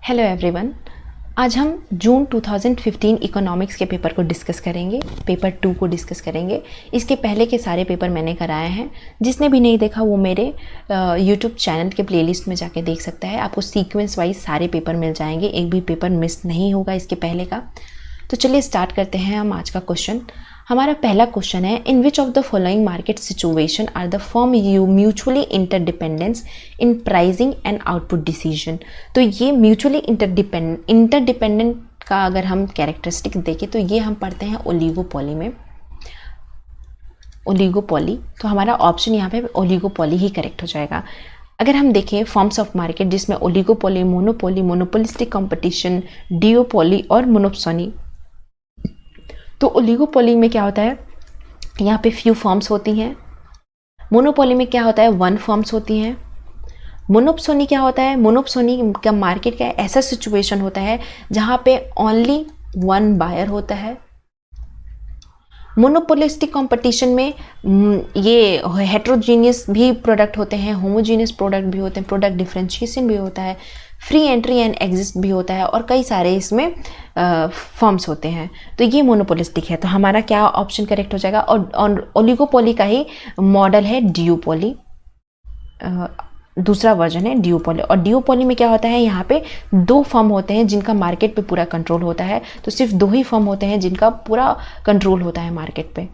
Hello everyone. आज हम जून 2015 economics के पेपर को डिस्कस करेंगे, पेपर 2 को डिस्कस करेंगे। इसके पहले के सारे पेपर मैंने कराए हैं। जिसने भी नहीं देखा वो मेरे यूट्यूब चैनल के प्लेलिस्ट में जाके देख सकता है। आपको सीक्वेंस वाइज सारे पेपर मिल जाएंगे, एक भी पेपर मिस नहीं होगा इसके पहले का। तो चलिए स्टार्ट करते हैं हम आज का क्वेश्चन। हमारा पहला क्वेश्चन है, in which of the following market situation are the firm you mutually interdependence in pricing and output decision. तो ये म्यूचुअली इंटरडिपेंडेंट का अगर हम कैरेक्टरिस्टिक देखें तो ये हम पढ़ते हैं ओलिगोपॉली में। ओलिगोपॉली, तो हमारा ऑप्शन यहाँ पे ओलिगोपॉली ही करेक्ट हो जाएगा। अगर हम देखें फॉर्म्स ऑफ मार्केट जिसमें ओलिगोपॉली, मोनोपॉली, मोनोपोलिस्टिक कंपटीशन, डिओपॉली और मोनोप्सोनी। तो ओलिगोपॉली में क्या होता है, यहाँ पे फ्यू फॉर्म्स होती हैं। मोनोपॉली में क्या होता है, वन फॉर्म्स होती हैं। मोनोप्सोनी क्या होता है, मोनोप्सोनी का मार्केट का ऐसा सिचुएशन होता है जहाँ पे ओनली वन बायर होता है। मोनोपोलिस्टिक कंपटीशन में ये हेट्रोजीनियस भी प्रोडक्ट होते हैं, होमोजीनियस प्रोडक्ट भी होते हैं, प्रोडक्ट डिफरेंशिएशन भी होता है, फ्री एंट्री एंड एग्जिस्ट भी होता है और कई सारे इसमें फॉर्म्स होते हैं। तो ये मोनोपोलिस्टिक है। तो हमारा क्या ऑप्शन करेक्ट हो जाएगा। और ओलिगोपॉली का ही मॉडल है डिओपॉली, दूसरा वर्जन है डिओपॉली। और डिओपॉली में क्या होता है, यहाँ पे दो फर्म होते हैं जिनका मार्केट पे पूरा कंट्रोल होता है। तो सिर्फ दो ही फर्म होते हैं जिनका पूरा कंट्रोल होता है मार्केट पे।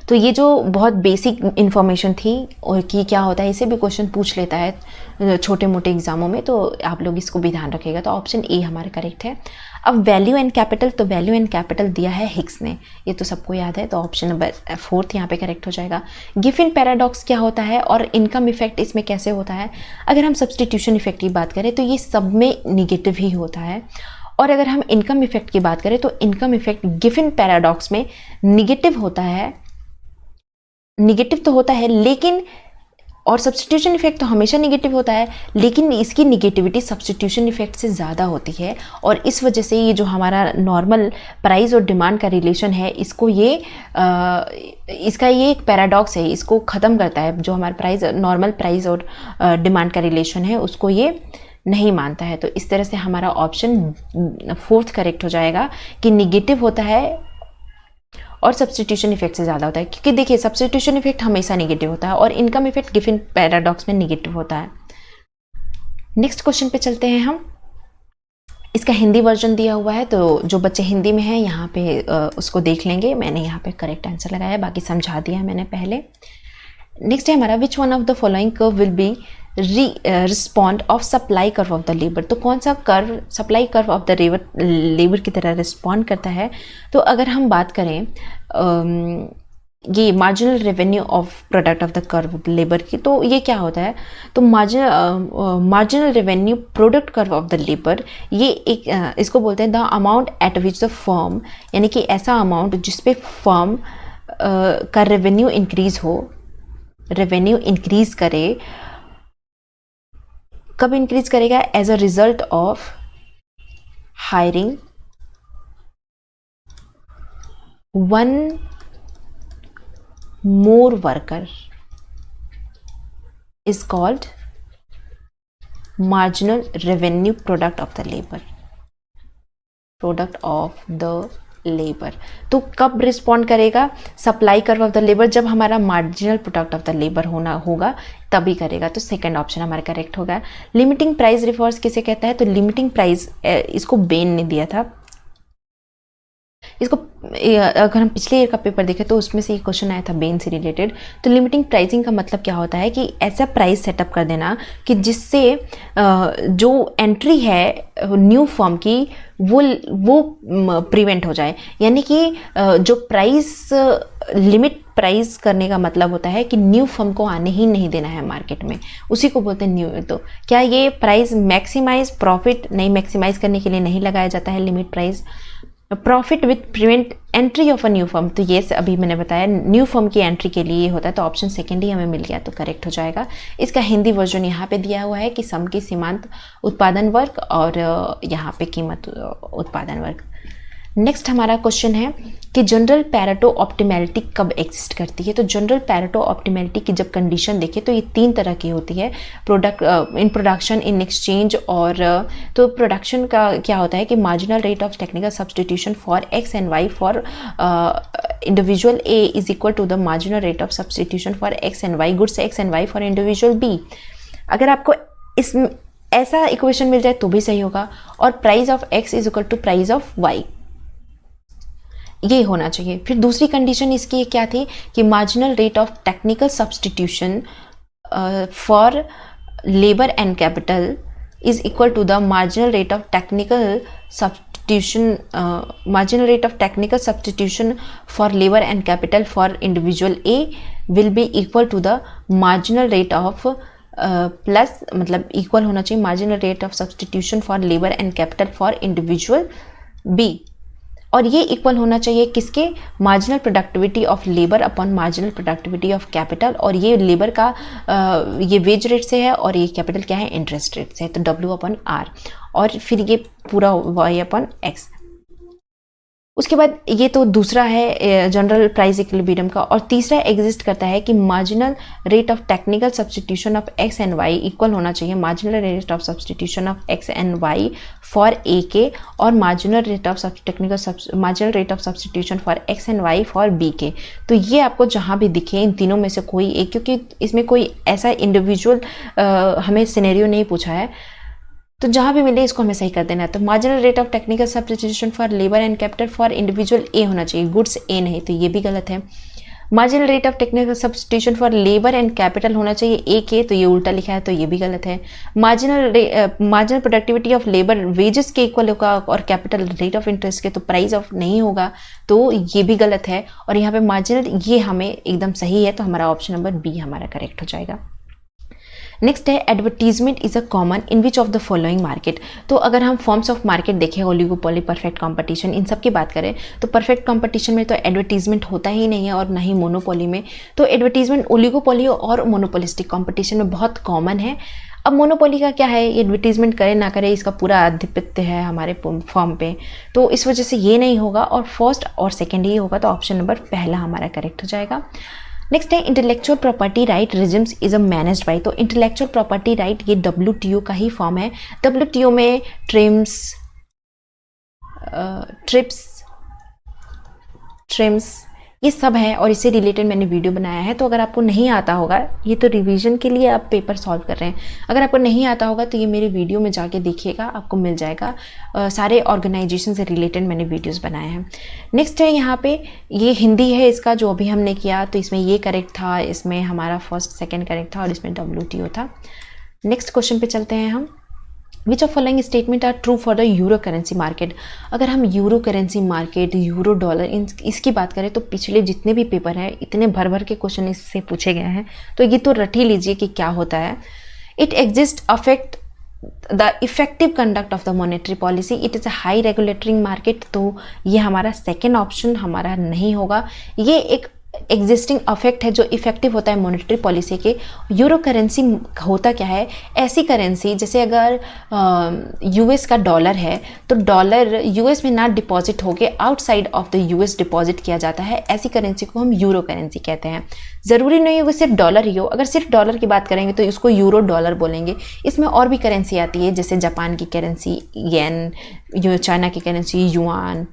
तो ये जो बहुत बेसिक इन्फॉर्मेशन थी और कि क्या होता है, इसे भी क्वेश्चन पूछ लेता है छोटे मोटे एग्जामों में, तो आप लोग इसको भी ध्यान रखिएगा। तो ऑप्शन ए हमारा करेक्ट है। अब वैल्यू एंड कैपिटल, तो वैल्यू एंड कैपिटल दिया है हिग्स ने, ये तो सबको याद है। तो ऑप्शन नंबर 4 यहाँ पे करेक्ट हो जाएगा। गिफिन पैराडॉक्स क्या होता है और इनकम इफेक्ट इसमें कैसे होता है। अगर हम सब्सटीट्यूशन इफेक्ट की बात करें तो ये सब में निगेटिव ही होता है। और अगर हम इनकम इफेक्ट की बात करें तो इनकम इफेक्ट गिफिन पैराडॉक्स में निगेटिव होता है, निगेटिव तो होता है लेकिन, और सब्स्टिट्यूशन इफेक्ट तो हमेशा निगेटिव होता है, लेकिन इसकी निगेटिविटी सब्स्टिट्यूशन इफेक्ट से ज़्यादा होती है। और इस वजह से ये जो हमारा नॉर्मल प्राइस और डिमांड का रिलेशन है, इसको ये इसका ये एक पैराडॉक्स है, इसको ख़त्म करता है। जो हमारा प्राइस, नॉर्मल प्राइस और डिमांड का रिलेशन है, उसको ये नहीं मानता है। तो इस तरह से हमारा ऑप्शन 4 करेक्ट हो जाएगा कि निगेटिव होता है और सब्स्टिट्यूशन इफेक्ट से ज़्यादा होता है। क्योंकि देखिए सब्स्टिट्यूशन इफेक्ट हमेशा निगेटिव होता है और इनकम इफेक्ट गिफिन पैराडॉक्स में निगेटिव होता है। नेक्स्ट क्वेश्चन पे चलते हैं हम। इसका हिंदी वर्जन दिया हुआ है, तो जो बच्चे हिंदी में हैं यहाँ पे उसको देख लेंगे। मैंने यहाँ पे करेक्ट आंसर लगाया है, बाकी समझा दिया है मैंने पहले। नेक्स्ट है हमारा, which one of the following curve will be respond of supply curve of the labour. तो कौन सा curve supply curve of the labour की तरह रिस्पॉन्ड करता है। तो अगर हम बात करें ये marginal revenue of product of the curve labour की, तो ये क्या होता है। तो marginal revenue product curve of the labour, ये एक इसको बोलते हैं the amount at which the firm, यानी कि ऐसा अमाउंट जिसपे फर्म का रेवेन्यू इंक्रीज हो, रेवेन्यू इंक्रीज करे। कब इंक्रीज करेगा, as a result of hiring one more worker is called marginal revenue product of the labour, product of the labour. तो कब रिस्पॉन्ड करेगा supply curve of the labour, जब हमारा marginal product of the labour होगा तभी करेगा। तो second option हमारा करेक्ट होगा। लिमिटिंग प्राइस रिफर्स किसे कहता है, तो लिमिटिंग प्राइस इसको बेन ने दिया था। इसको अगर हम पिछले ईयर का पेपर देखें तो उसमें से ये क्वेश्चन आया था बेन से रिलेटेड। तो लिमिटिंग प्राइसिंग का मतलब क्या होता है कि ऐसा प्राइस सेटअप कर देना कि जिससे जो एंट्री है न्यू फर्म की वो प्रिवेंट हो जाए। यानी कि जो प्राइस लिमिट प्राइस करने का मतलब होता है कि न्यू फर्म को आने ही नहीं देना है मार्केट में, उसी को बोलते हैं न्यू। तो क्या ये प्राइस मैक्सिमाइज प्रॉफिट नहीं, मैक्सिमाइज करने के लिए नहीं लगाया जाता है limit price. Profit with prevent entry of a new firm, तो ये अभी मैंने बताया न्यू फर्म की एंट्री के लिए होता है। तो ऑप्शन सेकेंड ही हमें मिल गया, तो करेक्ट हो जाएगा। इसका हिंदी वर्जन यहाँ पे दिया हुआ है कि सम की सीमांत उत्पादन वर्ग और यहाँ पे कीमत उत्पादन वर्ग। नेक्स्ट हमारा क्वेश्चन है कि जनरल पैरेटो ऑप्टिमैलिटी कब एग्जिस्ट करती है। तो जनरल पैरेटो ऑप्टिमैलिटी की जब कंडीशन देखें तो ये 3 तरह की होती है, इन प्रोडक्शन, इन एक्सचेंज और तो प्रोडक्शन का क्या होता है कि marginal rate of technical substitution for X and Y for individual A is equal to the marginal rate of substitution for X and Y, goods X and Y for individual B. अगर आपको इस ऐसा equation मिल जाए तो भी सही होगा, और price of X is equal to price of Y, ये होना चाहिए। फिर दूसरी कंडीशन इसकी क्या थी कि marginal rate of technical substitution for labour and capital is equal to the marginal rate of technical substitution, marginal rate of technical substitution for labour and capital for individual A will be equal to the marginal rate of plus, मतलब equal होना चाहिए marginal rate of substitution for labour and capital for individual B, और ये equal होना चाहिए किसके, marginal productivity of labour upon marginal productivity of capital, और ये लेबर का ये वेज रेट से है और ये कैपिटल क्या है, इंटरेस्ट रेट से है, तो W अपॉन R, और फिर ये पूरा Y अपॉन X। उसके बाद ये तो दूसरा है जनरल प्राइस इक्विलिब्रियम का, और तीसरा एग्जिस्ट करता है कि marginal rate of technical substitution of X and Y equal होना चाहिए marginal rate of substitution of X and Y for A के, और marginal rate of marginal rate of substitution for X and Y for B के। तो ये आपको जहाँ भी दिखे इन तीनों में से कोई एक, क्योंकि इसमें कोई ऐसा इंडिविजुअल हमें सिनेरियो नहीं पूछा है, तो जहाँ भी मिले इसको हमें सही कर देना है। तो marginal rate of technical substitution for labour and capital for individual A होना चाहिए, गुड्स ए नहीं, तो ये भी गलत है। Marginal rate of technical substitution for labour and capital होना चाहिए ए के, तो ये उल्टा लिखा है, तो ये भी गलत है। Marginal productivity of labour wages के इक्वल होगा और कैपिटल रेट ऑफ इंटरेस्ट के, तो प्राइस ऑफ नहीं होगा, तो ये भी गलत है। और यहाँ पे मार्जिनल ये हमें एकदम सही है, तो हमारा ऑप्शन नंबर बी हमारा करेक्ट हो जाएगा। नेक्स्ट है advertisement is a common in which of the following market. तो अगर हम फॉर्म्स ऑफ मार्केट देखें, ओलिगोपोली, परफेक्ट कंपटीशन, इन सब की बात करें तो परफेक्ट कंपटीशन में तो एडवर्टीजमेंट होता ही नहीं है, और ना ही मोनोपोली में। तो एडवर्टीजमेंट ओलिगोपोली और मोनोपोलिस्टिक कंपटीशन में बहुत कॉमन है। अब मोनोपोली का क्या है, एडवर्टीजमेंट करे ना करे इसका पूरा आधिपत्य है हमारे फॉर्म पे, तो इस वजह से ये नहीं होगा, और फर्स्ट और सेकेंड ही होगा, तो ऑप्शन नंबर पहला हमारा करेक्ट हो जाएगा। नेक्स्ट है intellectual property right regimes is a managed by. तो इंटेलेक्चुअल प्रॉपर्टी राइट ये WTO का ही फॉर्म है। WTO में ट्रिप्स ये सब है, और इससे रिलेटेड मैंने वीडियो बनाया है। तो अगर आपको नहीं आता होगा, ये तो रिवीजन के लिए आप पेपर सॉल्व कर रहे हैं, अगर आपको नहीं आता होगा तो ये मेरे वीडियो में जाके देखिएगा, आपको मिल जाएगा। सारे ऑर्गेनाइजेशन से रिलेटेड मैंने वीडियोस बनाए हैं। नेक्स्ट है यहाँ पे, ये हिंदी है इसका जो अभी हमने किया, तो इसमें ये करेक्ट था, इसमें हमारा फर्स्ट सेकेंड करेक्ट था, और इसमें WTO था। नेक्स्ट क्वेश्चन पे चलते हैं हम। Which of following statement are true for the euro currency market. अगर हम euro currency market, euro dollar, इसकी बात करें तो पिछले जितने भी पेपर हैं इतने भर भर के क्वेश्चन इससे पूछे गए हैं, तो ये तो रट ही लीजिए कि क्या होता है। It exist affect the effective conduct of the monetary policy, it is a high regulatory market, तो ये हमारा सेकेंड ऑप्शन हमारा नहीं होगा। ये एक एग्जिस्टिंग अफेक्ट है जो इफेक्टिव होता है मॉनेटरी पॉलिसी के। यूरो करेंसी होता क्या है, ऐसी करेंसी जैसे अगर US का डॉलर है, तो डॉलर US में ना डिपॉजिट होके outside of the US deposit किया जाता है, ऐसी करेंसी को हम यूरो करेंसी कहते हैं। ज़रूरी नहीं होगा सिर्फ डॉलर ही हो, अगर सिर्फ डॉलर की बात करेंगे तो इसको यूरो डॉलर बोलेंगे। इसमें और भी करेंसी आती है, जैसे जापान की करेंसी येन, चाइना की करेंसी युआन,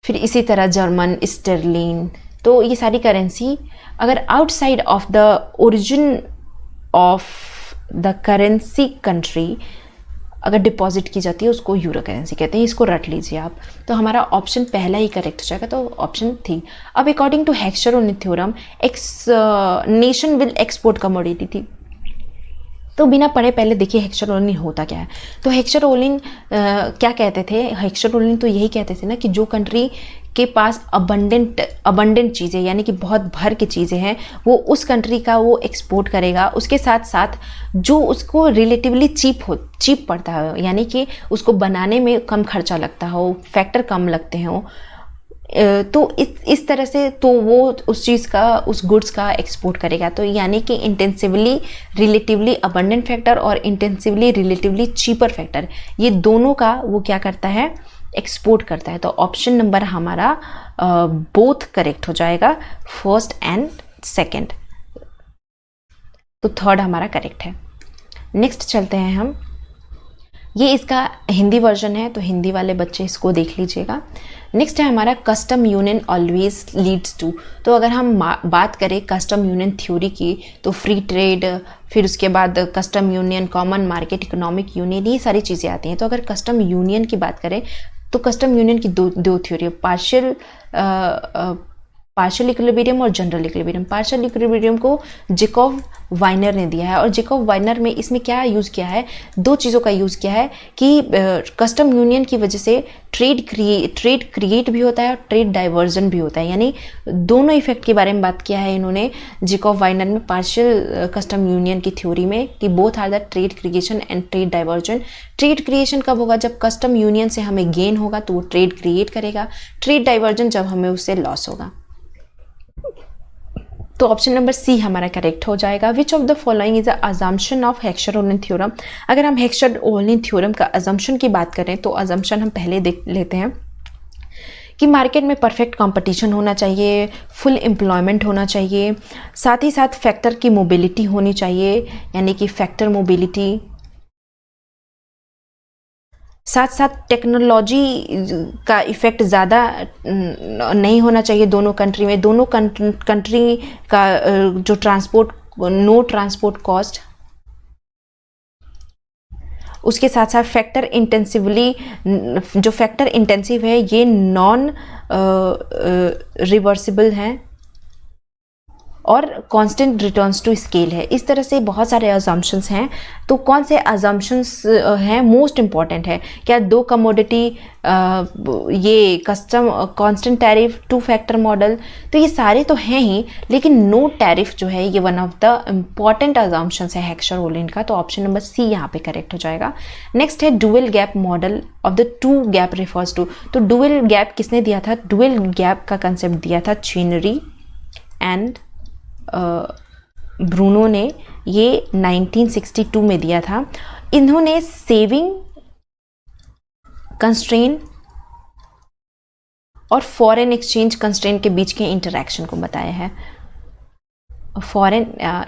फिर इसी तरह जर्मन स्टर्लिन। तो ये सारी करेंसी अगर outside of the origin of the currency country अगर डिपॉजिट की जाती है उसको यूरो करेंसी कहते हैं, इसको रट लीजिए आप। तो हमारा ऑप्शन पहला ही करेक्ट हो जाएगा, तो ऑप्शन थी। अब according to Heckscher Ohlin theorem nation will export commodity थी। तो बिना पढ़े पहले देखिए हेक्सचर-ओलिन होता क्या है। तो हेक्सचर-ओलिन क्या कहते थे, हेक्सचर-ओलिन तो यही कहते थे ना कि जो कंट्री के पास अबंडेंट चीज़ें यानी कि बहुत भर की चीज़ें हैं वो उस कंट्री का वो एक्सपोर्ट करेगा, उसके साथ साथ जो उसको रिलेटिवली चीप पड़ता है, यानी कि उसको बनाने में कम खर्चा लगता हो, फैक्टर कम लगते हों, तो इस तरह से तो वो उस चीज़ का, उस गुड्स का एक्सपोर्ट करेगा। तो यानी कि इंटेंसिवली रिलेटिवली अबंडेंट फैक्टर और इंटेंसिवली रिलेटिवली चीपर फैक्टर, ये दोनों का वो क्या करता है, एक्सपोर्ट करता है। तो ऑप्शन नंबर हमारा बोथ करेक्ट हो जाएगा, फर्स्ट एंड सेकंड। तो थर्ड हमारा करेक्ट है। नेक्स्ट चलते हैं हम, ये इसका हिंदी वर्जन है तो हिंदी वाले बच्चे इसको देख लीजिएगा। नेक्स्ट है हमारा custom union always leads to. तो अगर हम बात करें कस्टम यूनियन थ्योरी की तो फ्री ट्रेड, फिर उसके बाद custom union, common market, economic union, ये सारी चीज़ें आती हैं। तो अगर कस्टम यूनियन की बात करें तो कस्टम यूनियन की दो थ्योरी है, पार्शियल इक्विलिब्रियम और जनरल इक्विलिब्रियम। पार्शियल इक्विलिब्रियम को जेकॉब वाइनर ने दिया है और जेकॉब वाइनर में इसमें क्या यूज़ किया है, दो चीज़ों का यूज़ किया है कि कस्टम यूनियन की वजह से ट्रेड क्रिएट भी होता है और ट्रेड डाइवर्जन भी होता है, यानी दोनों इफेक्ट के बारे में बात किया है इन्होंने जेकॉब वाइनर में पार्शियल कस्टम यूनियन की थ्योरी में कि both are the trade creation and trade diversion. Trade creation कब होगा, जब कस्टम यूनियन से हमें गेन होगा तो वो ट्रेड क्रिएट करेगा, ट्रेड डाइवर्जन जब हमें उससे लॉस होगा। तो ऑप्शन नंबर सी हमारा करेक्ट हो जाएगा। विच of the following is a assumption of Heckscher-Olin theorem. अगर हम हेक्सर-ओलिन थ्योरम का अजम्पशन की बात करें तो अजम्पशन हम पहले देख लेते हैं कि मार्केट में परफेक्ट कंपटीशन होना चाहिए, फुल एम्प्लॉयमेंट होना चाहिए, साथ ही साथ फैक्टर की मोबिलिटी होनी चाहिए, यानी कि फैक्टर मोबिलिटी, साथ साथ टेक्नोलॉजी का इफ़ेक्ट ज़्यादा नहीं होना चाहिए दोनों कंट्री में, दोनों कंट्री का जो ट्रांसपोर्ट, नो ट्रांसपोर्ट कॉस्ट, उसके साथ साथ फैक्टर इंटेंसिवली, जो फैक्टर इंटेंसिव है ये नॉन रिवर्सिबल हैं और कांस्टेंट रिटर्न्स टू स्केल है। इस तरह से बहुत सारे अजम्पशंस हैं। तो कौन से अजम्पशंस हैं मोस्ट इम्पॉर्टेंट है, क्या दो कमोडिटी, ये custom, constant tariff, two factor model, तो ये सारे तो हैं ही, लेकिन नो टैरिफ जो है ये one of the important assumptions है हेक्सर-ओलिन का। तो ऑप्शन नंबर सी यहाँ पे करेक्ट हो जाएगा। नेक्स्ट है dual gap model of the two gap refers to. तो डुअल गैप किसने दिया था, डुअल गैप का कंसेप्ट दिया था चीनरी एंड ब्रूनो ने, ये 1962 में दिया था। इन्होंने सेविंग कंस्ट्रेन और फॉरेन एक्सचेंज कंस्ट्रेन के बीच के इंटरैक्शन को बताया है।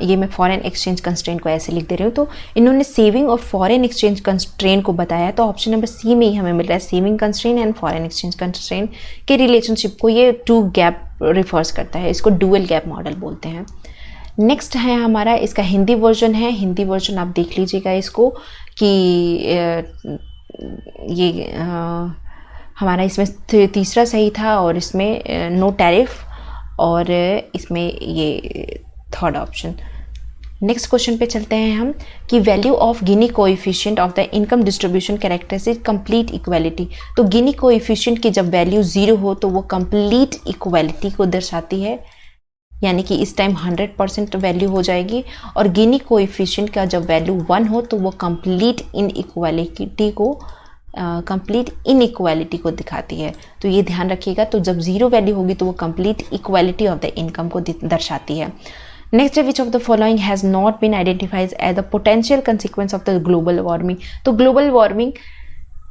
ये मैं फॉरेन एक्सचेंज कंस्ट्रेन को ऐसे लिख दे रही हूँ, तो इन्होंने सेविंग और फॉरेन एक्सचेंज कंस्ट्रेन को बताया है। तो ऑप्शन नंबर सी में ही हमें मिल रहा है, saving constraint and foreign exchange constraint के रिलेशनशिप को ये टू गैप रिफर्स करता है, इसको डुअल गैप मॉडल बोलते हैं। नेक्स्ट है हमारा, इसका हिंदी वर्जन है, हिंदी वर्जन आप देख लीजिएगा इसको कि ये हमारा इसमें तीसरा सही था और इसमें नो टैरिफ और इसमें ये थर्ड ऑप्शन। नेक्स्ट क्वेश्चन पे चलते हैं हम कि value of Guinea coefficient of the income distribution characteristic complete equality. तो गिनी कोएफिशिएंट की जब वैल्यू 0 हो तो वो कंप्लीट इक्वालिटी को दर्शाती है, यानी कि इस टाइम 100% वैल्यू हो जाएगी, और गिनी कोएफिशिएंट का जब वैल्यू 1 हो तो वो कंप्लीट इनइक्वालिटी को दिखाती है। तो ये ध्यान रखिएगा। तो जब 0 वैल्यू होगी तो वो complete equality of the income को दर्शाती है। नेक्स्ट है which of the following has not been identified as the potential consequence of the global warming. तो ग्लोबल वार्मिंग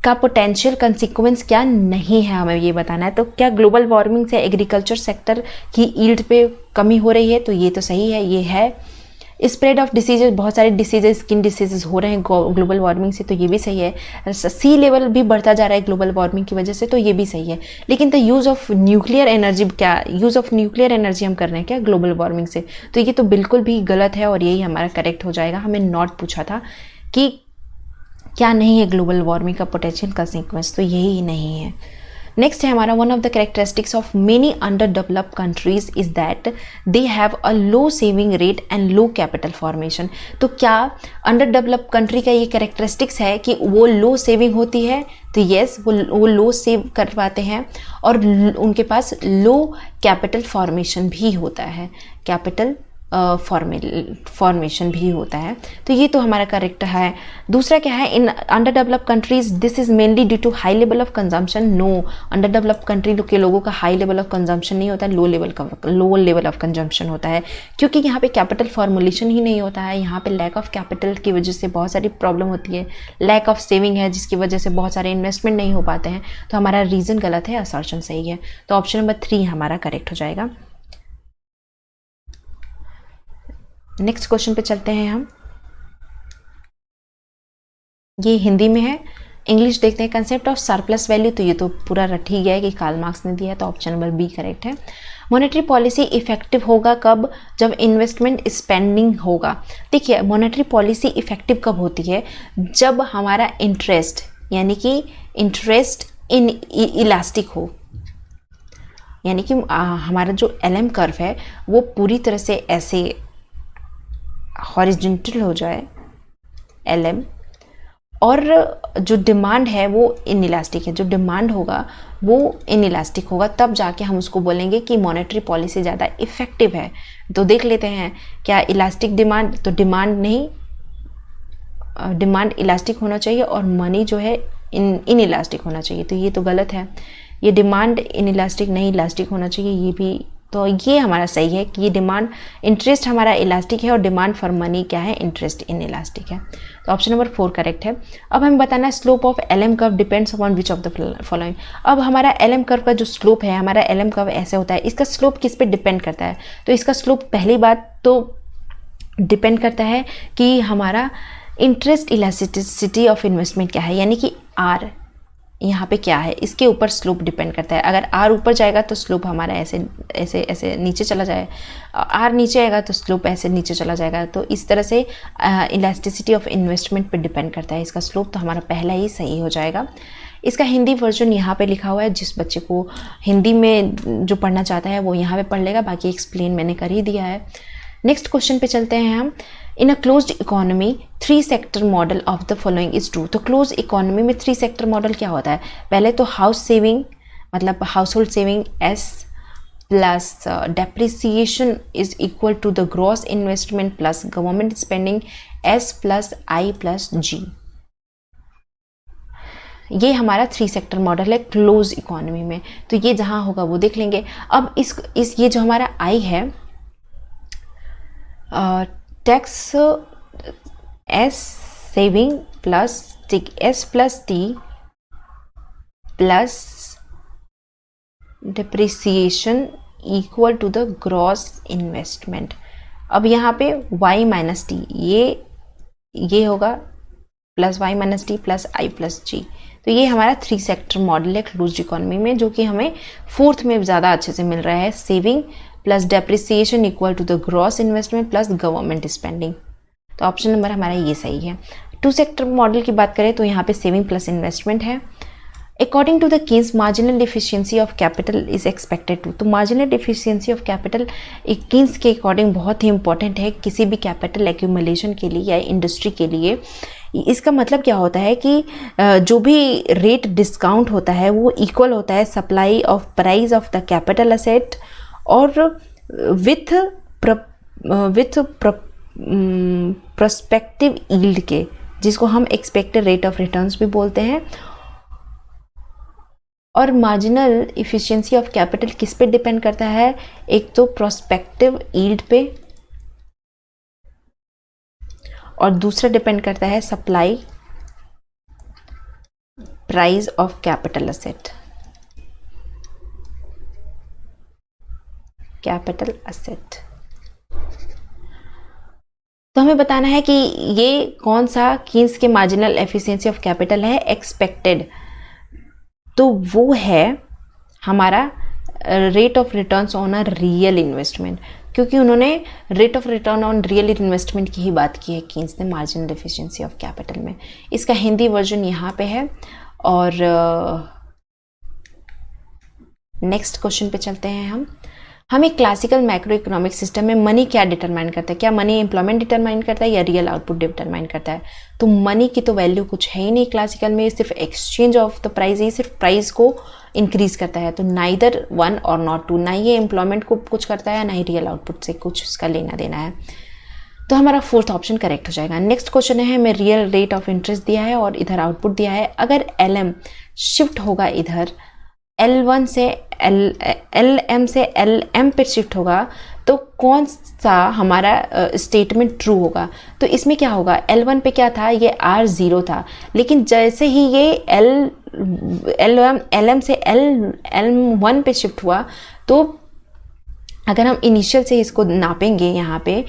का पोटेंशियल कंसिक्वेंस क्या नहीं है, हमें ये बताना है। तो क्या ग्लोबल वार्मिंग से एग्रीकल्चर सेक्टर की यील्ड पे कमी हो रही है, तो ये तो सही है, ये है। स्प्रेड ऑफ डिसीजेज, बहुत सारे डिसीजेज, स्किन डिसीजेज हो रहे हैं ग्लोबल वार्मिंग से, तो ये भी सही है। सी लेवल भी बढ़ता जा रहा है ग्लोबल वार्मिंग की वजह से, तो ये भी सही है। लेकिन the use of nuclear energy, क्या यूज़ ऑफ न्यूक्लियर एनर्जी हम कर रहे हैं क्या ग्लोबल वार्मिंग से, तो ये तो बिल्कुल भी गलत है और यही हमारा करेक्ट हो जाएगा। हमें नॉट पूछा था कि क्या नहीं है ग्लोबल वार्मिंग का पोटेंशियल कंसिक्वेंस, तो यही नहीं है। नेक्स्ट है हमारा one of the characteristics of many under developed countries is that they have a low saving rate and low capital formation. तो क्या अंडर डेवलप्ड कंट्री का ये कैरेक्टरिस्टिक्स है कि वो लो सेविंग होती है, तो येस वो लो सेव कर पाते हैं और उनके पास लो कैपिटल फॉर्मेशन भी होता है, कैपिटल फॉर्मेशन भी होता है। तो ये तो हमारा करेक्ट है। दूसरा क्या है, in underdeveloped countries this is mainly due to high level of consumption. No, underdeveloped country के लोगों का हाई लेवल ऑफ कंजम्पशन नहीं होता है, लो लेवल ऑफ कंजम्पशन होता है, क्योंकि यहाँ पे कैपिटल फॉर्मुलेशन ही नहीं होता है। यहाँ पे लैक ऑफ कैपिटल की वजह से बहुत सारी प्रॉब्लम होती है, लैक ऑफ सेविंग है जिसकी वजह से बहुत सारे इन्वेस्टमेंट नहीं हो पाते हैं। तो हमारा रीज़न गलत है, असर्शन सही है। तो ऑप्शन नंबर 3 हमारा करेक्ट हो जाएगा। नेक्स्ट क्वेश्चन पे चलते हैं हम। ये हिंदी में है, इंग्लिश देखते हैं। कंसेप्ट ऑफ सरप्लस वैल्यू, तो ये तो पूरा रट ही गया है कि कार्ल मार्क्स ने दिया है, तो ऑप्शन नंबर बी करेक्ट है। मॉनेटरी पॉलिसी इफेक्टिव होगा कब, जब इन्वेस्टमेंट स्पेंडिंग होगा। देखिए मॉनेटरी पॉलिसी इफेक्टिव कब होती है, जब हमारा इंटरेस्ट यानी कि इंटरेस्ट इन इलास्टिक हो, यानी कि हमारा जो LM कर्व है वो पूरी तरह से ऐसे हॉरिजॉन्टल हो जाए LM, और जो डिमांड है वो इनइलास्टिक है। जो डिमांड होगा वो इनइलास्टिक होगा, तब जाके हम उसको बोलेंगे कि मॉनेटरी पॉलिसी ज़्यादा इफेक्टिव है। तो देख लेते हैं क्या इलास्टिक डिमांड, तो डिमांड नहीं, डिमांड इलास्टिक होना चाहिए और मनी जो है इनइलास्टिक होना चाहिए। तो ये तो गलत है, ये डिमांड इनइलास्टिक नहीं इलास्टिक होना चाहिए, ये भी। तो ये हमारा सही है कि ये डिमांड इंटरेस्ट हमारा इलास्टिक है और डिमांड फॉर मनी क्या है, इंटरेस्ट इन इलास्टिक है। तो ऑप्शन नंबर 4 करेक्ट है। अब हमें बताना है slope of LM curve depends upon which of the following. अब हमारा LM कर्व का जो स्लोप है, हमारा LM कर्व ऐसे होता है, इसका स्लोप किस पे डिपेंड करता है। तो इसका स्लोप पहली बात तो डिपेंड करता है कि हमारा इंटरेस्ट इलास्टिसिटी ऑफ इन्वेस्टमेंट क्या है, यानी कि R यहाँ पे क्या है, इसके ऊपर स्लोप डिपेंड करता है। अगर R ऊपर जाएगा तो स्लोप हमारा ऐसे ऐसे ऐसे नीचे चला जाए, R नीचे आएगा तो स्लोप ऐसे नीचे चला जाएगा। तो इस तरह से इलास्टिसिटी ऑफ इन्वेस्टमेंट पे डिपेंड करता है इसका स्लोप। तो हमारा पहला ही सही हो जाएगा। इसका हिंदी वर्जन यहाँ पे लिखा हुआ है, जिस बच्चे को हिंदी में जो पढ़ना चाहता है वो यहाँ पे पढ़ लेगा, बाकी एक्सप्लेन मैंने कर ही दिया है। नेक्स्ट क्वेश्चन पे चलते हैं हम। In a closed economy 3 sector model of the following is true. तो क्लोज इकोनॉमी में 3 सेक्टर मॉडल क्या होता है, पहले तो हाउस सेविंग मतलब house hold saving S plus depreciation is equal to the gross investment plus government spending S plus I plus G। ये हमारा 3 सेक्टर मॉडल है क्लोज इकोनॉमी में। तो ये जहाँ होगा वो देख लेंगे। अब इस ये जो हमारा I है, tax S saving plus S plus T plus depreciation equal to the gross investment. अब यहाँ पे Y माइनस टी ये होगा plus Y minus T plus I plus G। तो ये हमारा 3 सेक्टर मॉडल है क्लोज्ड इकोनॉमी में, जो कि हमें 4th में ज़्यादा अच्छे से मिल रहा है। Saving plus depreciation equal to the gross investment plus government spending. तो ऑप्शन नंबर हमारा ये सही है। 2 सेक्टर मॉडल की बात करें तो यहाँ पे सेविंग प्लस इन्वेस्टमेंट है। According to the Keynes marginal deficiency of capital is expected to. तो marginal deficiency of capital Keynes के अकॉर्डिंग बहुत ही इंपॉर्टेंट है किसी भी कैपिटल एक्यूमुलेशन के लिए या इंडस्ट्री के लिए। इसका मतलब क्या होता है कि जो भी रेट डिस्काउंट होता है वो इक्वल होता है supply of price of the capital asset और विथ प्रोस्पेक्टिव यील्ड के, जिसको हम एक्सपेक्टेड रेट ऑफ रिटर्न्स भी बोलते हैं। और मार्जिनल इफिशिएंसी ऑफ कैपिटल किस पे डिपेंड करता है, एक तो प्रोस्पेक्टिव यील्ड पे और दूसरा डिपेंड करता है supply price of capital asset. तो हमें बताना है कि ये कौन सा कीन्स के मार्जिनल एफिशिएंसी ऑफ कैपिटल है, एक्सपेक्टेड। तो वो है हमारा rate of returns on a real investment, क्योंकि उन्होंने rate of return on real investment की ही बात की है कीन्स ने मार्जिनल एफिशिएंसी ऑफ कैपिटल में। इसका हिंदी वर्जन यहाँ पे है। और नेक्स्ट क्वेश्चन पे चलते हैं हम। हम एक क्लासिकल मैक्रो इकोनॉमिक सिस्टम में मनी क्या डिटरमाइन करता है? क्या मनी एम्प्लॉयमेंट डिटरमाइन करता है या रियल आउटपुट डिटरमाइन करता है? तो मनी की तो वैल्यू कुछ है ही नहीं क्लासिकल में, सिर्फ एक्सचेंज ऑफ द प्राइस ही सिर्फ प्राइस को इंक्रीज करता है। तो नाइदर वन और नॉट टू, ना ये एम्प्लॉयमेंट को कुछ करता है ना ही रियल आउटपुट से कुछ इसका लेना देना है। तो हमारा फोर्थ ऑप्शन करेक्ट हो जाएगा। नेक्स्ट क्वेश्चन है, हमें रियल रेट ऑफ इंटरेस्ट दिया है और इधर आउटपुट दिया है। अगर LM शिफ्ट होगा इधर L1 से LM से LM पे शिफ्ट होगा तो कौन सा हमारा स्टेटमेंट ट्रू होगा? तो इसमें क्या होगा, L1 पे क्या था, ये R0 था, लेकिन जैसे ही ये LM से L1 पे शिफ्ट हुआ तो अगर हम इनिशियल से इसको नापेंगे यहाँ पे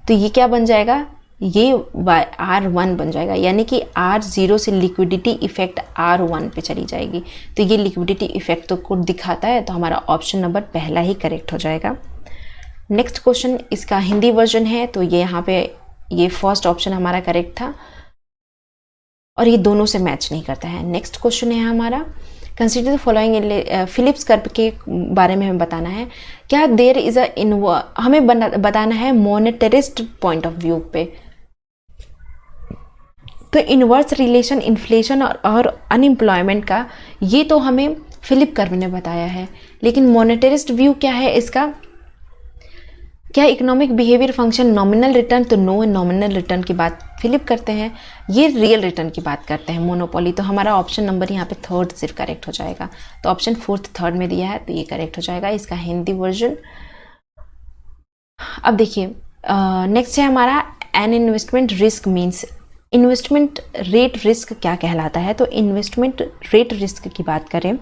तो ये क्या बन जाएगा, ये R1 बन जाएगा, यानी कि R0 से लिक्विडिटी इफेक्ट R1 पे चली जाएगी। तो ये लिक्विडिटी इफेक्ट तो को दिखाता है, तो हमारा ऑप्शन नंबर पहला ही करेक्ट हो जाएगा। नेक्स्ट क्वेश्चन इसका हिंदी वर्जन है, तो ये यहाँ पे ये फर्स्ट ऑप्शन हमारा करेक्ट था और ये दोनों से मैच नहीं करता है। नेक्स्ट क्वेश्चन है हमारा, consider the following, Phillips curve के बारे में हमें बताना है। क्या देयर इज हमें बताना है मोनेटरिस्ट पॉइंट ऑफ व्यू पे। तो इनवर्स रिलेशन इन्फ्लेशन और अनएम्प्लॉयमेंट का ये तो हमें फिलिप कर्व ने बताया है, लेकिन मोनेटरिस्ट व्यू क्या है इसका? क्या economic behaviour function nominal return? तो नो, नॉमिनल रिटर्न की बात फिलिप करते हैं, ये रियल रिटर्न की बात करते हैं, मोनोपोली। तो हमारा ऑप्शन नंबर यहाँ पे थर्ड सिर्फ करेक्ट हो जाएगा। तो ऑप्शन फोर्थ थर्ड में दिया है तो ये करेक्ट हो जाएगा, इसका हिंदी वर्जन। अब देखिए नेक्स्ट है हमारा, an investment risk means, investment rate risk क्या कहलाता है? तो इन्वेस्टमेंट रेट रिस्क की बात करें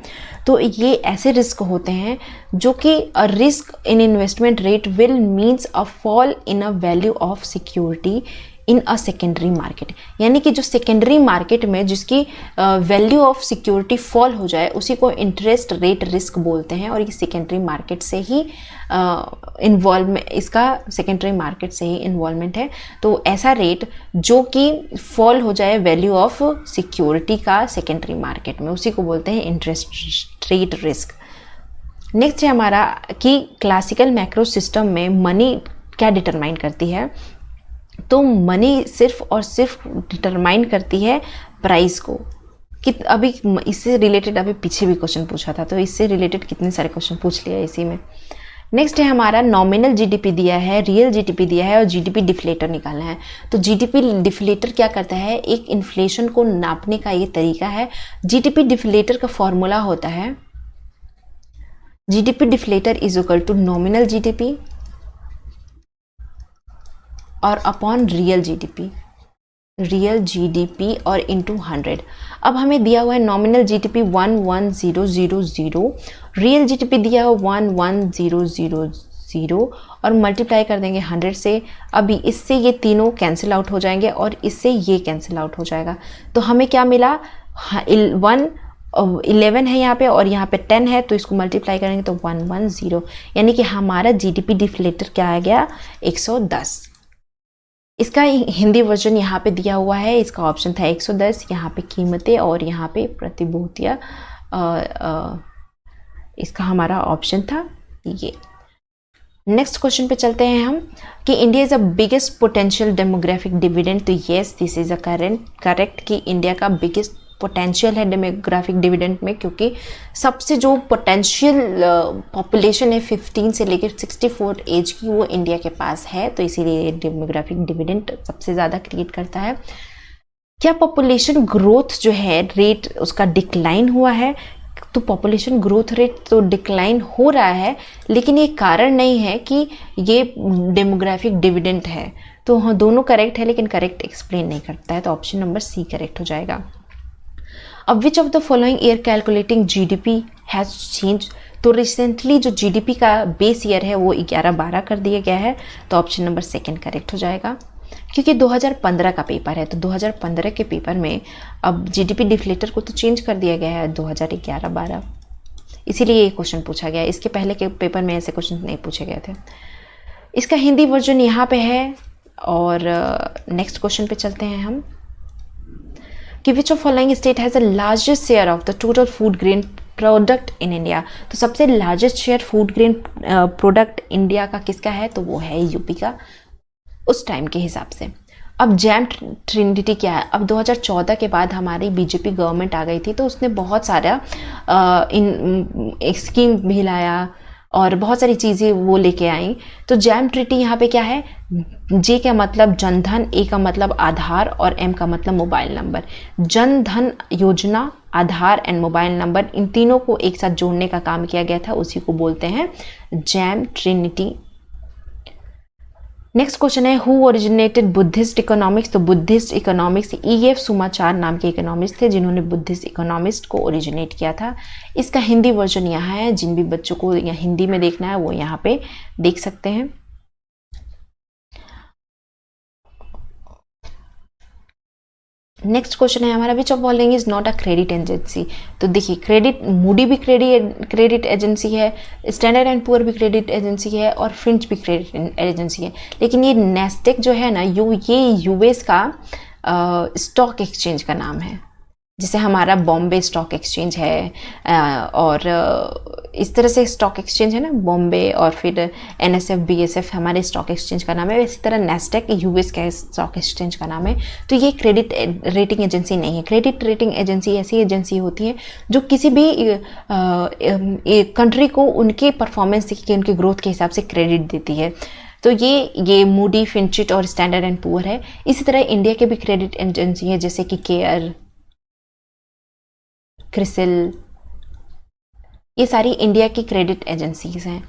तो ये ऐसे रिस्क होते हैं जो कि risk in investment rate will means a fall in a value of security in a secondary market, यानी कि जो सेकेंडरी मार्केट में जिसकी वैल्यू ऑफ सिक्योरिटी फॉल हो जाए उसी को इंटरेस्ट रेट रिस्क बोलते हैं। और ये सेकेंडरी मार्केट से ही इन्वॉल्वमेंट, इसका सेकेंडरी मार्केट से ही इन्वॉल्वमेंट है। तो ऐसा रेट जो कि फॉल हो जाए वैल्यू ऑफ सिक्योरिटी का सेकेंडरी मार्केट में, उसी को बोलते हैं इंटरेस्ट रेट रिस्क। नेक्स्ट है हमारा कि क्लासिकल मैक्रो सिस्टम में मनी क्या डिटरमाइन करती है? तो मनी सिर्फ और सिर्फ डिटरमाइन करती है प्राइस को। कि अभी इससे रिलेटेड अभी पीछे भी क्वेश्चन पूछा था, तो इससे रिलेटेड कितने सारे क्वेश्चन पूछ लिया इसी में। नेक्स्ट है हमारा, नॉमिनल जीडीपी दिया है, रियल जीडीपी दिया है और जीडीपी डिफ्लेटर निकालना है। तो जीडीपी डिफ्लेटर क्या करता है, एक इन्फ्लेशन को नापने का ये तरीका है। जीडीपी डिफ्लेटर का फॉर्मूला होता है, GDP deflator is equal to nominal GDP और अपॉन रियल जीडीपी और इनटू 100। अब हमें दिया हुआ है नॉमिनल जीडीपी 11000, रियल जीडीपी दिया हुआ 11000 और मल्टीप्लाई कर देंगे 100 से। अभी इससे ये तीनों कैंसिल आउट हो जाएंगे और इससे ये कैंसिल आउट हो जाएगा। तो हमें क्या मिला, 11 है यहाँ पे और यहाँ पे 10 है, तो इसको मल्टीप्लाई करेंगे तो 110, यानी कि हमारा जीडीपी डिफ्लेटर क्या आ गया, 110। इसका हिंदी वर्जन यहाँ पे दिया हुआ है, इसका ऑप्शन था 110, यहाँ पे कीमतें और यहाँ पे प्रतिभूतियाँ, इसका हमारा ऑप्शन था ये। नेक्स्ट क्वेश्चन पे चलते हैं हम कि India is a biggest potential demographic dividend. तो yes, this is a correct कि इंडिया का बिगेस्ट पोटेंशियल है डेमोग्राफिक डिविडेंड में, क्योंकि सबसे जो पोटेंशियल पॉपुलेशन है 15 से लेकर 64 एज की, वो इंडिया के पास है। तो इसीलिए डेमोग्राफिक डिविडेंड सबसे ज़्यादा क्रिएट करता है। क्या पॉपुलेशन ग्रोथ जो है रेट उसका डिक्लाइन हुआ है? तो पॉपुलेशन ग्रोथ रेट तो डिक्लाइन हो रहा है, लेकिन ये कारण नहीं है कि ये डेमोग्राफिक डिविडेंड है। तो हाँ, दोनों करेक्ट है लेकिन करेक्ट एक्सप्लेन नहीं करता है, तो ऑप्शन नंबर सी करेक्ट हो जाएगा। अब विच of the following year calculating GDP has change? तो रिसेंटली जो जीडीपी का बेस ईयर है वो 11-12 कर दिया गया है, तो ऑप्शन नंबर सेकंड करेक्ट हो जाएगा। क्योंकि 2015 का पेपर है, तो 2015 के पेपर में अब जीडीपी डिफ्लेटर को तो चेंज कर दिया गया है 2011-12, इसीलिए ये क्वेश्चन पूछा गया। इसके पहले के पेपर में ऐसे क्वेश्चन नहीं पूछे गए थे। इसका हिंदी वर्जन यहाँ पे है। और नेक्स्ट क्वेश्चन पे चलते हैं हम कि विच of following state has the largest share of the total food grain product in India. तो सबसे largest share food grain product India का किसका है, तो वो है यूपी का उस टाइम के हिसाब से। अब जैम ट्रिनिटी क्या है, अब 2014 के बाद हमारी बीजेपी गवर्नमेंट आ गई थी, तो उसने बहुत सारा स्कीम भी लाया और बहुत सारी चीज़ें वो लेके आई। तो जैम ट्रिटी यहाँ पे क्या है, जे का मतलब जनधन, ए का मतलब आधार और एम का मतलब mobile number. Jan Dhan Yojana, Aadhaar and mobile number, इन तीनों को एक साथ जोड़ने का काम किया गया था, उसी को बोलते हैं जैम ट्रिनिटी। नेक्स्ट क्वेश्चन है, हु ओरिजिनेटेड बुद्धिस्ट इकोनॉमिक्स। तो बुद्धिस्ट इकोनॉमिक्स EF सुमाचार नाम के इकोनॉमिस्ट थे जिन्होंने बुद्धिस्ट इकोनॉमिस्ट को ओरिजिनेट किया था। इसका हिंदी वर्जन यहाँ है, जिन भी बच्चों को या हिंदी में देखना है वो यहाँ पे देख सकते हैं। नेक्स्ट क्वेश्चन है हमारा, विच of following is not a credit agency. तो देखिए, क्रेडिट, मूडी भी क्रेडिट एजेंसी है, स्टैंडर्ड एंड पुअर भी क्रेडिट एजेंसी है और फिंच भी क्रेडिट एजेंसी है, लेकिन ये नेस्टेक जो है ना, ये यूएस का स्टॉक एक्सचेंज का नाम है। जैसे हमारा बॉम्बे स्टॉक एक्सचेंज है और इस तरह से स्टॉक एक्सचेंज है ना बॉम्बे, और फिर NSF BSF हमारे स्टॉक एक्सचेंज का नाम है, इसी तरह नेस्टेक यूएस का स्टॉक एक्सचेंज का नाम है। तो ये क्रेडिट रेटिंग एजेंसी नहीं है। क्रेडिट रेटिंग एजेंसी ऐसी एजेंसी होती है जो किसी भी कंट्री को उनके परफॉर्मेंस के, उनके ग्रोथ के हिसाब से क्रेडिट देती है। तो ये मूडी, फिंचिट और स्टैंडर्ड एंड पुअर है। इसी तरह इंडिया के भी क्रेडिट एजेंसी है, जैसे कि केयर, क्रिसिल, ये सारी इंडिया की क्रेडिट एजेंसीज हैं।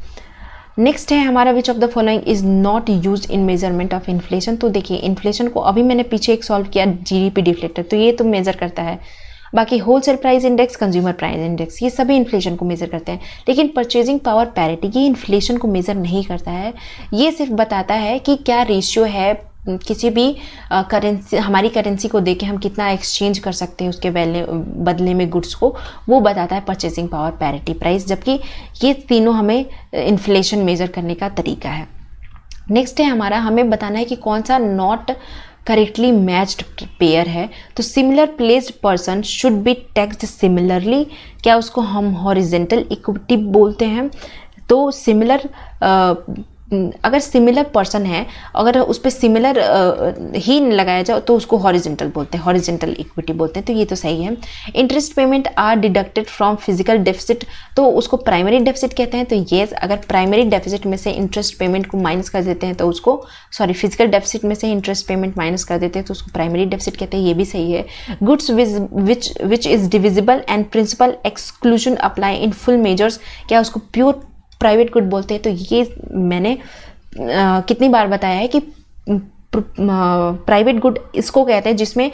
नेक्स्ट है हमारा, विच of the following is not use in measurement of inflation. तो देखिए, इन्फ्लेशन को अभी मैंने पीछे एक सॉल्व किया, GDP डिफ्लेक्टर, तो ये तो मेजर करता है। बाकी wholesale price index, consumer price index, ये सभी इन्फ्लेशन को मेजर करते हैं। लेकिन परचेजिंग पावर पैरिटी ये इन्फ्लेशन को मेजर नहीं करता है। ये सिर्फ बताता है कि क्या रेशियो है किसी भी करेंसी, हमारी करेंसी को देके हम कितना एक्सचेंज कर सकते हैं उसके बदले में गुड्स को, वो बताता है परचेसिंग पावर, पैरिटी, प्राइस, जबकि ये तीनों हमें इन्फ्लेशन मेजर करने का तरीका है। नेक्स्ट है हमारा, हमें बताना है कि कौन सा नॉट करेक्टली मैच्ड पेयर है। तो similar placed person should be taxed similarly, क्या उसको हम हॉरिजेंटल इक्विटी बोलते हैं। तो सिमिलर अगर सिमिलर पर्सन है, अगर उस पर सिमिलर ही लगाया जाए तो उसको हॉरिजेंटल बोलते हैं, हॉरिजेंटल इक्विटी बोलते हैं। तो ये तो सही है। Interest payment are deducted from physical deficit, तो उसको प्राइमरी डेफिसिट कहते हैं। तो ये अगर प्राइमरी डेफिसिट में से इंटरेस्ट पेमेंट को माइनस कर देते हैं तो उसको, फिजिकल डेफिसिट में से इंटरेस्ट पेमेंट माइनस कर देते हैं तो उसको प्राइमरी डेफिसिट कहते हैं, ये भी सही है। Goods which is divisible and principle exclusion apply in full measures, क्या उसको प्योर प्राइवेट गुड बोलते हैं। तो ये मैंने कितनी बार बताया है कि प्राइवेट गुड इसको कहते हैं जिसमें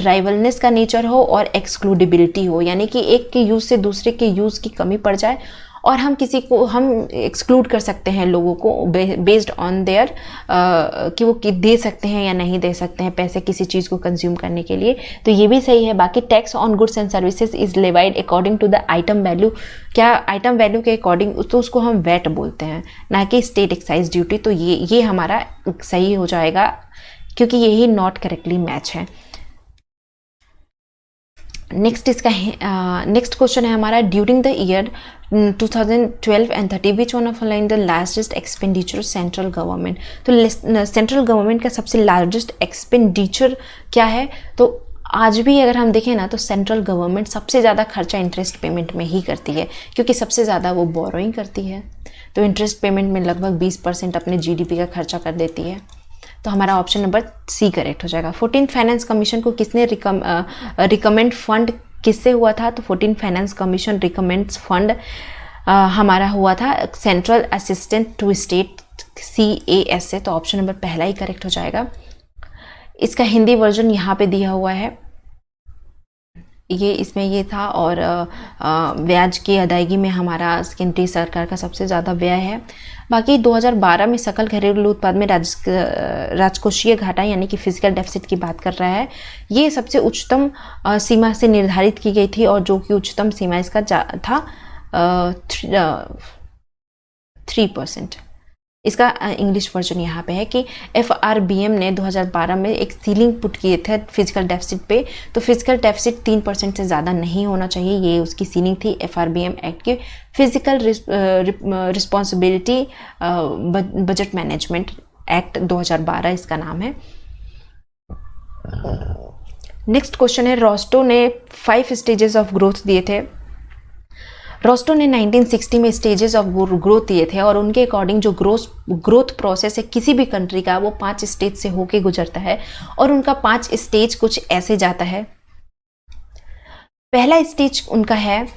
राइवलनेस का नेचर हो और एक्सक्लूडिबिलिटी हो, यानी कि एक के यूज़ से दूसरे के यूज़ की कमी पड़ जाए और हम किसी को हम एक्सक्लूड कर सकते हैं लोगों को बेस्ड ऑन देयर कि वो दे सकते हैं या नहीं दे सकते हैं पैसे किसी चीज़ को कंज्यूम करने के लिए। तो ये भी सही है। बाकी tax on goods and services is levied according to the item value, क्या आइटम वैल्यू के अकॉर्डिंग, तो उसको हम वैट बोलते हैं, ना कि स्टेट एक्साइज ड्यूटी। तो ये हमारा सही हो जाएगा क्योंकि यही नॉट करेक्टली मैच है। नेक्स्ट क्वेश्चन है हमारा, during the year 2012 and 30 which one of the largest expenditure central government. तो सेंट्रल गवर्नमेंट का सबसे लार्जेस्ट एक्सपेंडिचर क्या है। तो आज भी अगर हम देखें ना तो सेंट्रल गवर्नमेंट सबसे ज़्यादा खर्चा इंटरेस्ट पेमेंट में ही करती है, क्योंकि सबसे ज़्यादा वो बोरोइंग करती है। तो इंटरेस्ट पेमेंट में लगभग 20% अपने GDP का खर्चा कर देती है। तो हमारा ऑप्शन नंबर C करेक्ट हो जाएगा। 14th फाइनेंस कमीशन को किसने रिकमेंड फंड किससे हुआ था। तो 14th finance commission recommends fund हमारा हुआ था central assistant to state CAS से। तो ऑप्शन नंबर पहला ही करेक्ट हो जाएगा। इसका हिंदी वर्जन यहाँ पे दिया हुआ है, ये इसमें ये था। और ब्याज की अदायगी में हमारा केंद्रीय सरकार का सबसे ज़्यादा व्यय है। बाकी 2012 में सकल घरेलू उत्पाद में राजकोषीय घाटा यानी कि फिजिकल डेफिसिट की बात कर रहा है। ये सबसे उच्चतम सीमा से निर्धारित की गई थी और जो कि उच्चतम सीमा इसका था 3%। इसका इंग्लिश वर्जन यहाँ पे है कि FRBM ने 2012 में एक सीलिंग पुट किए थे फिजिकल डेफिसिट पे। तो फिजिकल डेफिसिट 3% से ज़्यादा नहीं होना चाहिए, ये उसकी सीलिंग थी FRBM एक्ट की। Physical responsibility budget management act 2012 इसका नाम है। नेक्स्ट क्वेश्चन है, रोस्टो ने 5 स्टेजेस ऑफ ग्रोथ दिए थे। रोस्टो ने 1960 में स्टेजेस ऑफ ग्रोथ दिए थे और उनके अकॉर्डिंग जो ग्रोथ प्रोसेस है किसी भी कंट्री का वो 5 स्टेज से होके गुजरता है और उनका 5 स्टेज कुछ ऐसे जाता है। पहला स्टेज उनका है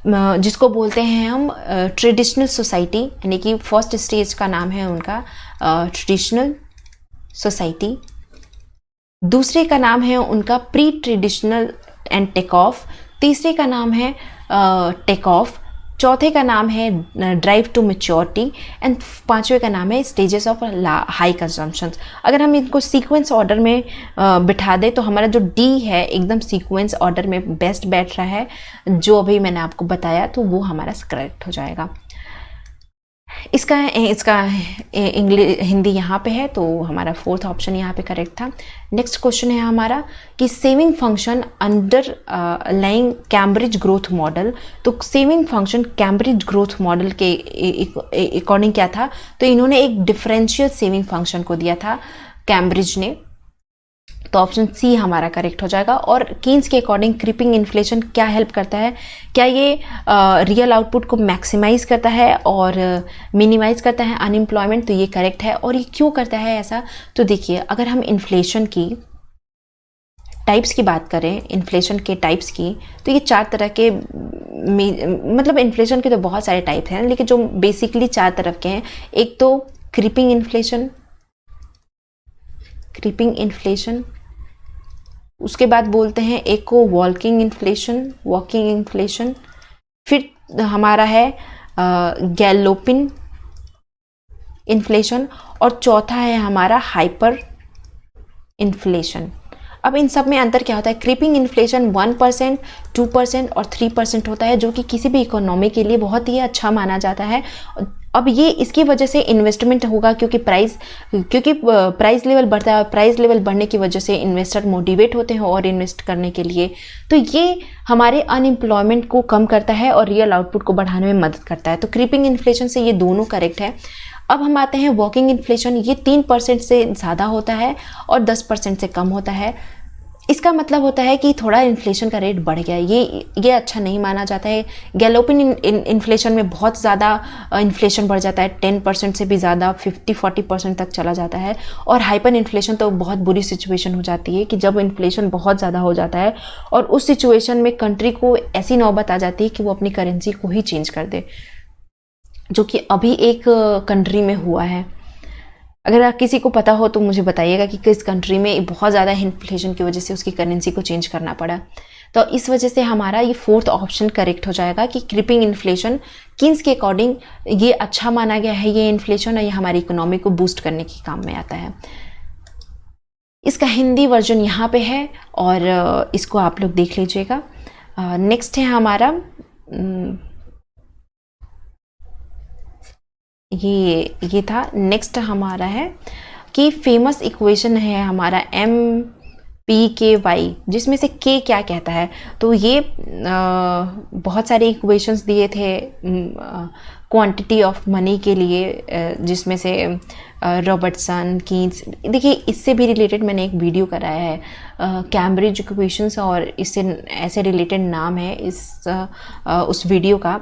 जिसको बोलते हैं हम ट्रेडिशनल सोसाइटी, यानी कि फर्स्ट स्टेज का नाम है उनका ट्रेडिशनल सोसाइटी। दूसरे का नाम है उनका pre traditional and take off. तीसरे का नाम है टेक ऑफ। चौथे का नाम है ड्राइव टू मैच्योरिटी एंड पांचवे का नाम है स्टेजेस ऑफ हाई कंजम्पशन। अगर हम इनको सीक्वेंस ऑर्डर में बिठा दें तो हमारा जो डी है एकदम सीक्वेंस ऑर्डर में बेस्ट बैठ रहा है, जो अभी मैंने आपको बताया, तो वो हमारा करेक्ट हो जाएगा। इसका इंग्लिश हिंदी यहाँ पे है, तो हमारा 4th ऑप्शन यहाँ पे करेक्ट था। नेक्स्ट क्वेश्चन है हमारा कि saving function underlying Cambridge growth model. तो saving function Cambridge growth model के अकॉर्डिंग क्या था, तो इन्होंने एक डिफरेंशियल सेविंग फंक्शन को दिया था कैम्ब्रिज ने, तो ऑप्शन सी हमारा करेक्ट हो जाएगा। और कीन्स के अकॉर्डिंग क्रीपिंग इन्फ्लेशन क्या हेल्प करता है, क्या ये रियल आउटपुट को मैक्सिमाइज करता है और मिनिमाइज करता है अनएम्प्लॉयमेंट, तो ये करेक्ट है। और ये क्यों करता है ऐसा, तो देखिए अगर हम इन्फ्लेशन की टाइप्स की बात करें, इन्फ्लेशन के टाइप्स की, तो ये 4 तरह के, मतलब इन्फ्लेशन के तो बहुत सारे टाइप हैं लेकिन जो बेसिकली 4 तरह के हैं। एक तो क्रीपिंग इन्फ्लेशन, उसके बाद बोलते हैं एक को वॉकिंग इन्फ्लेशन, फिर हमारा है गैलोपिंग इन्फ्लेशन और चौथा है हमारा हाइपर इन्फ्लेशन। अब इन सब में अंतर क्या होता है, क्रीपिंग इन्फ्लेशन 1%, 2% और 3% होता है, जो कि किसी भी इकोनॉमी के लिए बहुत ही अच्छा माना जाता है। अब ये इसकी वजह से इन्वेस्टमेंट होगा क्योंकि प्राइस लेवल बढ़ता है और प्राइस लेवल बढ़ने की वजह से इन्वेस्टर मोटिवेट होते हैं और इन्वेस्ट करने के लिए। तो ये हमारे अनएम्प्लॉयमेंट को कम करता है और रियल आउटपुट को बढ़ाने में मदद करता है। तो क्रीपिंग इन्फ्लेशन से ये दोनों करेक्ट है। अब हम आते हैं वॉकिंग इन्फ्लेशन, ये 3% से ज़्यादा होता है और 10% से कम होता है। इसका मतलब होता है कि थोड़ा इन्फ्लेशन का रेट बढ़ गया, ये अच्छा नहीं माना जाता है। गैलोपिंग इन्फ्लेशन में बहुत ज़्यादा इन्फ्लेशन बढ़ जाता है, 10% से भी ज़्यादा, 50-40% तक चला जाता है। और हाइपर इन्फ्लेशन तो बहुत बुरी सिचुएशन हो जाती है कि जब इन्फ्लेशन बहुत ज़्यादा हो जाता है और उस सिचुएशन में कंट्री को ऐसी नौबत आ जाती है कि वो अपनी करेंसी को ही चेंज कर दे, जो कि अभी एक कंट्री में हुआ है। अगर किसी को पता हो तो मुझे बताइएगा कि किस कंट्री में बहुत ज़्यादा इन्फ्लेशन की वजह से उसकी करेंसी को चेंज करना पड़ा। तो इस वजह से हमारा ये 4th ऑप्शन करेक्ट हो जाएगा कि क्रीपिंग इन्फ्लेशन कीन्स के अकॉर्डिंग ये अच्छा माना गया है, ये इन्फ्लेशन, और ये हमारी इकोनॉमी को बूस्ट करने के काम में आता है। इसका हिंदी वर्जन यहाँ पे है और इसको आप लोग देख लीजिएगा। नेक्स्ट है हमारा ये था। नेक्स्ट हमारा है कि फेमस इक्वेशन है हमारा MPKY, जिसमें से K क्या कहता है। तो ये बहुत सारे इक्वेशंस दिए थे क्वांटिटी ऑफ मनी के लिए, जिसमें से रॉबर्टसन, कीन्स, देखिए इससे भी रिलेटेड मैंने एक वीडियो कराया है, कैम्ब्रिज इक्वेशंस, और इससे ऐसे रिलेटेड नाम है उस वीडियो का,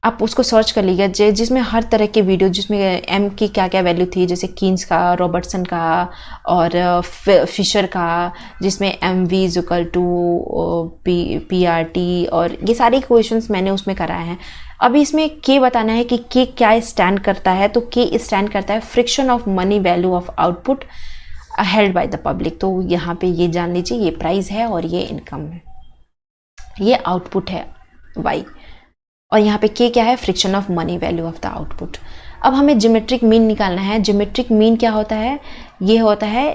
आप उसको सर्च कर लीजिएगा, जिसमें हर तरह के वीडियो, जिसमें एम की क्या क्या वैल्यू थी, जैसे कीन्स का, रॉबर्टसन का और फिशर का, जिसमें MV = PRT, और ये सारे इक्वेशंस मैंने उसमें कराए हैं। अभी इसमें K बताना है कि K क्या स्टैंड करता है। तो K स्टैंड करता है friction of money value of output held by the public. तो यहाँ पे ये जान लीजिए, ये प्राइस है और ये इनकम है, ये आउटपुट है Y, और यहाँ पे K क्या है, friction of money value of the output. अब हमें ज्योमेट्रिक मीन निकालना है। ज्योमेट्रिक मीन क्या होता है, ये होता है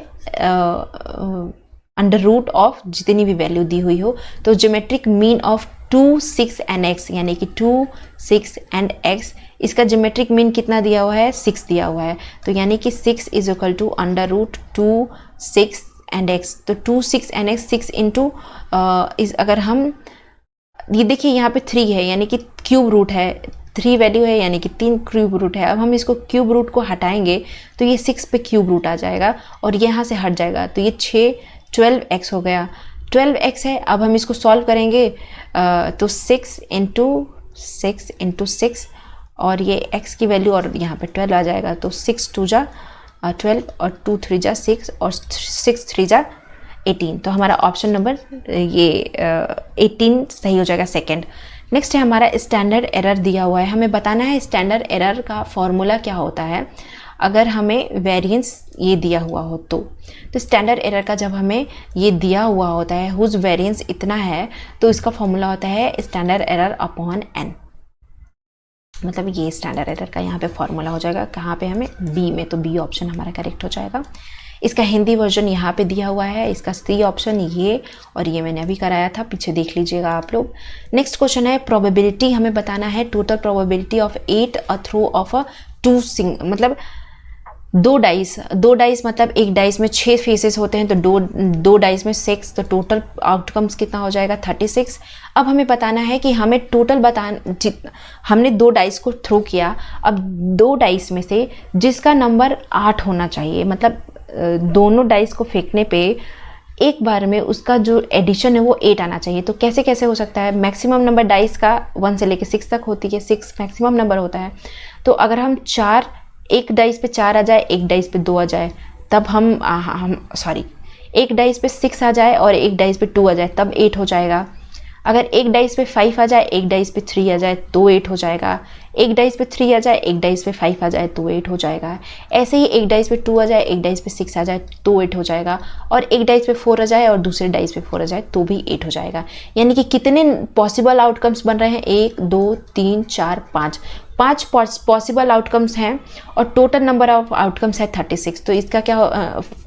अंडर रूट ऑफ जितनी भी वैल्यू दी हुई हो। तो geometric mean of 2, 6 and x, यानी कि 2, 6 एंड x, इसका ज्योमेट्रिक मीन कितना दिया हुआ है, 6 दिया हुआ है, तो यानी कि 6 is equal to under root 2, 6 and x, तो 2, 6 एंड x 6 इंटू अगर हम ये देखिए यहाँ पे 3 है यानी कि क्यूब रूट है, 3 वैल्यू है यानी कि 3 क्यूब रूट है। अब हम इसको क्यूब रूट को हटाएंगे तो ये 6 पे क्यूब रूट आ जाएगा और यहाँ से हट जाएगा, तो ये 6, 12x हो गया, 12x है। अब हम इसको सॉल्व करेंगे तो 6 इंटू 6 और ये x की वैल्यू और यहाँ पे 12 आ जाएगा, तो 6 2 जा 12 और 2 3 जा 6 और 6 3 जा 18, तो हमारा ऑप्शन नंबर ये 18 सही हो जाएगा सेकंड। नेक्स्ट है हमारा स्टैंडर्ड एरर दिया हुआ है, हमें बताना है स्टैंडर्ड एरर का फॉर्मूला क्या होता है अगर हमें वेरिएंस ये दिया हुआ हो तो स्टैंडर्ड एरर का जब हमें ये दिया हुआ होता है हुज वेरिएंस इतना है तो इसका फॉर्मूला होता है स्टैंडर्ड एरर अपॉन n, मतलब ये स्टैंडर्ड एरर का यहाँ पे फॉर्मूला हो जाएगा, कहाँ पे हमें बी में, तो बी ऑप्शन हमारा करेक्ट हो जाएगा। इसका हिंदी वर्जन यहाँ पे दिया हुआ है, इसका सी ऑप्शन ये, और ये मैंने अभी कराया था, पीछे देख लीजिएगा आप लोग। नेक्स्ट क्वेश्चन है प्रोबेबिलिटी, हमें बताना है total probability of 8 a throw of a 2 sing, मतलब दो डाइस मतलब एक डाइस में 6 फेसेस होते हैं, तो दो डाइस में 6, तो टोटल आउटकम्स कितना हो जाएगा 36। अब हमें बताना है कि हमें टोटल हमने 2 डाइस को थ्रो किया, अब 2 डाइस में से जिसका नंबर 8 होना चाहिए, मतलब दोनों डाइस को फेंकने पे एक बार में उसका जो एडिशन है वो 8 आना चाहिए। तो कैसे कैसे हो सकता है, मैक्सिमम नंबर डाइस का 1 से लेकर 6 तक होती है, 6 मैक्सिमम नंबर होता है, तो अगर हम एक डाइस पे 4 आ जाए, एक डाइस पे 2 आ जाए, तब एक डाइस पे 6 आ जाए और एक डाइस पे 2 आ जाए तब 8 हो जाएगा। अगर एक डाइस पे 5 आ जाए, एक डाइस पे 3 आ जाए तो 8 हो जाएगा। एक डाइस पे 3 आ जाए, एक डाइस पे 5 आ जाए तो 8 हो जाएगा। ऐसे ही एक डाइस पे 2 आ जाए, एक डाइस पे 6 आ जाए तो 8 हो जाएगा, और एक डाइस पे 4 आ जाए और दूसरे डाइस पे 4 आ जाए तो भी 8 हो जाएगा। यानी कि कितने पॉसिबल आउटकम्स बन रहे हैं, 1 2 3 4 5 पॉसिबल आउटकम्स हैं और टोटल नंबर ऑफ आउटकम्स है 36। तो इसका क्या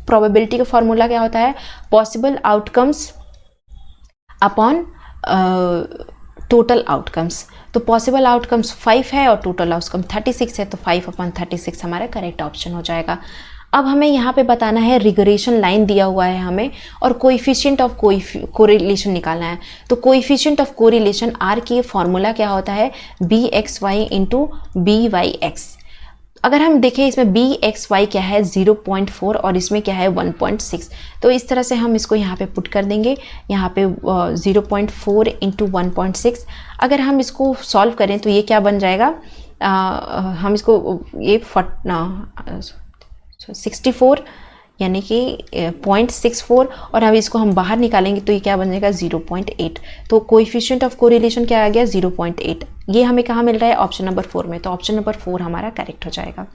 प्रोबेबिलिटी का फॉर्मूला क्या होता है, possible outcomes upon total outcomes. तो पॉसिबल आउटकम्स 5 है और टोटल आउटकम 36 है, तो 5/36 हमारा करेक्ट ऑप्शन हो जाएगा। अब हमें यहाँ पे बताना है रिग्रेशन लाइन दिया हुआ है हमें, और कोएफिशिएंट ऑफ कोरिलेशन निकालना है। तो कोएफिशिएंट ऑफ कोरिलेशन आर की फॉर्मूला क्या होता है, bxy इंटू byx। अगर हम देखें इसमें bxy क्या है 0.4 और इसमें क्या है 1.6, तो इस तरह से हम इसको यहाँ पे पुट कर देंगे, यहाँ पे 0.4 इंटू 1.6। अगर हम इसको सॉल्व करें तो ये क्या बन जाएगा, हम इसको ये 64 यानी कि 0.64, और अब इसको हम बाहर निकालेंगे तो ये क्या बन जाएगा 0.8। तो कोएफिशिएंट ऑफ कोरिलेशन क्या आ गया 0.8। ये हमें कहाँ मिल रहा है, ऑप्शन नंबर 4 में, तो ऑप्शन नंबर 4 हमारा करेक्ट हो जाएगा।